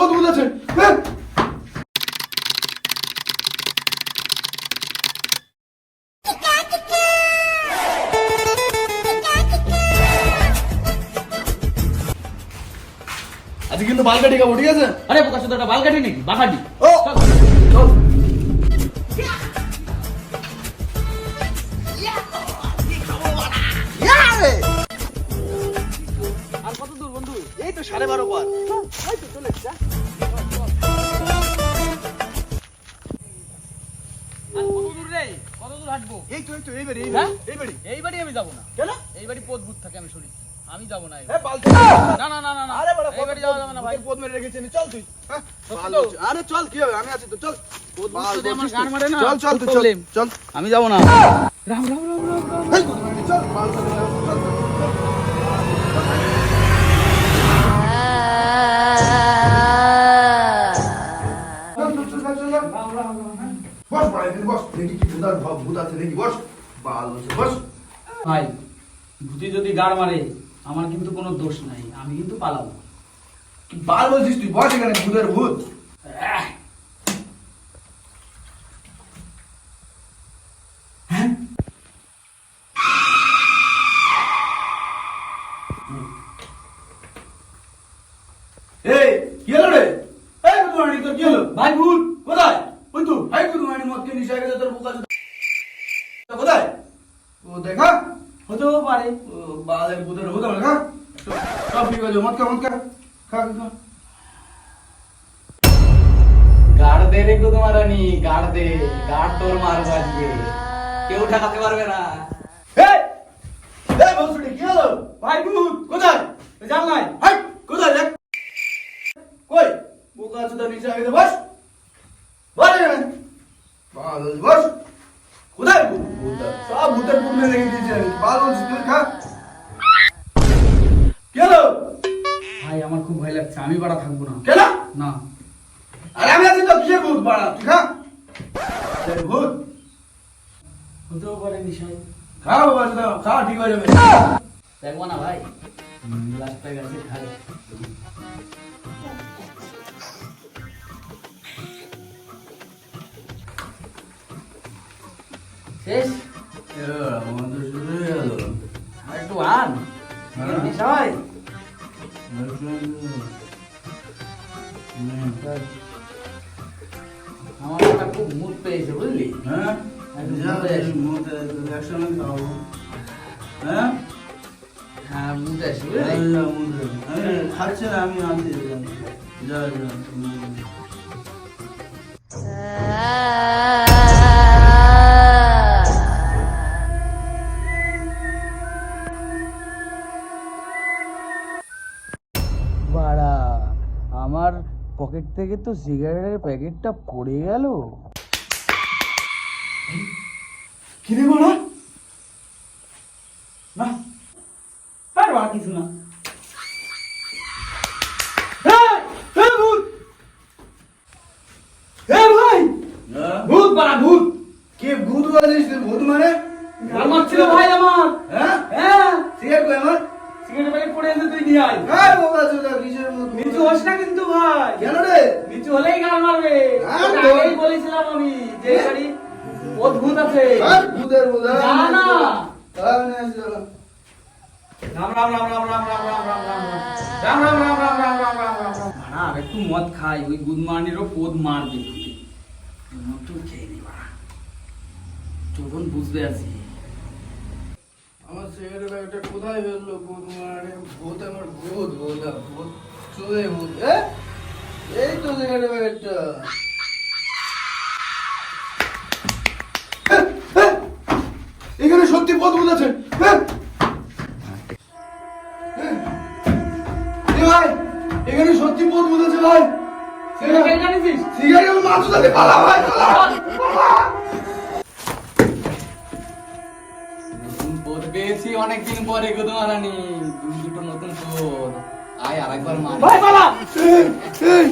পথ বুঝেছে। হ্যাঁ আজকে কিন্তু বালকাটি খাবো, ঠিক আছে? আরে বোকা শুধু একটা বালকাটি নাকি বাকাটি? ও চল। আর কত দূর বন্ধু? এই তো 12:30 পার। এই তো চলে যা। আর কত দূর রে? কত দূর হাঁটবো? এই তো এই বাড়ি হ্যাঁ? এই বাড়ি। এই বাড়ি আমি যাব না। কেন? এই বাড়ি পথ ভূত থাকে আমি শুনেছি। আমি যাব না এই হ্যাঁ বাড়ি। বাল। না না না না না। আরে বড় এই বাড়ি যাওয়া যাবে না ভাই। পথ মেরে রেখেছি আমি, চল তুই। হ্যাঁ সত্যি তো? আরে চল, কি হবে, আমি আছি তো, চল। পথ ভূত যদি আমার গান মারে না। চল চল খুব তুই চল problem। চল। আমি যাব না। রাম রাম রাম রাম রাম। এই চল বাল চল চল। বস পড়াই দিন, বস দেখি কি ভূতার ভূত আছে দেখি, বস বাল হচ্ছে, বস। ভাই ভূতি যদি গাড় মারে আমার কিন্তু কোনো দোষ নাই, আমি কিন্তু পালাবো। কি বাল বলছিস তুই, বস এখানে, ভূতের ভূত। হ্যাঁ এই কি হলো রে? এই বুধমানি তোর কি হলো? ভাই ভূত কোথায়? ওই তো এই বুধমানি মদ খেয়ে নিশা গেছে তোর বোকা চোদা। কোথায়? ও দেখা হতেও পারে। ও বালের ভূতের ভূত আমার, খা সব ঠিক আছে, মদ খা মদ খা খা খা। গাড় দে রে কুদমারানি, গাড় দে, গাড় তোর মারবো আজকে, কেউ ঠেকাতে পারবে না। এই এই বলছুটি কি হলো? ভাই ভূত কোথায়? জানলাই। হাই কোথায় দেখ? কই বোকা চোদা নিশা গেছে, বস বস এখানে বাল, বস। কোথায় ভূত? সব ভূতের পুর মেরে রেখে দিয়েছি আমি, বাল বলছিস তুই, খা। কি হলো? ভাই আমার খুব ভয় লাগছে, আমি বাড়া থাকবো না। কেন? না আরে আমি আছি তো, কিসের ভূত বাড়া, তুই খা। এই ভূত হতেও পারে নিশাই। খা বাবা চোদা, খা ঠিক হয়ে যাবে। দেখবো না ভাই, লাস্টটা গেছে খাই। শেষ। আমাদের শুরু হয়ে গেল। আর একটু আন নিশা ভাই। আমার একটা খুব মুড পেয়েছে বুঝলি। হ্যাঁ একসঙ্গে খাবো। হ্যাঁ হ্যাঁ মুড আছে বুঝলি। আমি খাচ্ছে না, আমি আনতে যা যা। বাড়া আমার পকেট থেকে তো সিগারেটের প্যাকেটটা পড়ে গেল। কি রে বাড়া? না আর বাড়া কিছু না। ভূত! ভাই ভূত বাড়া, ভূত! কে ভূত বলেছিস তুই? ভূত মানে গাল মারছিল ভাই আমার। হ্যাঁ হ্যাঁ সিগারেট কই আমার? সিগারেট প্যাকেট পড়ে আছে, তুই নিয়ে আয়। হ্যাঁ বাবা চোদা, কিসের ভূত? নিচু হোস না কিন্তু ভাই, কেন রে? নিচু হলেই গাল মারবে। আর তোকে বল। আগেই বলেছিলাম আমি যে এই বাড়ি অদ্ভুত আছে। আর ভূতের ভূত, যা না। রাম রাম রাম রাম রাম রাম রাম রাম রাম রাম রাম রাম রাম রাম রাম রাম রাম রাম। না আর একটু মদ খাই, ওই গুদমানিরও পোদ মারবে। মদ খেয়ে নি বাড়া, তখন বুঝবে আছি। আমার সিগারেট প্যাকেটটা কোথায় ফেললো? ভূত মানে ভূত, আমার ভূত ভূত ভূত চলে ভূত। এই তো সিগারেট প্যাকেটটা। এখানে সত্যি পথ ভূত আছে। ভাই এখানে সত্যি পথ ভূত আছে ভাই। সিগারেট জানিস? সিগারেট আমার মাছ দাঁতে পালা ভাই, পালা। নতুন পোদ পেয়েছি অনেকদিন পরে গুদমারানি, দুটো নতুন পোদ। আয় আরেকবার মার ভাই পালা। এই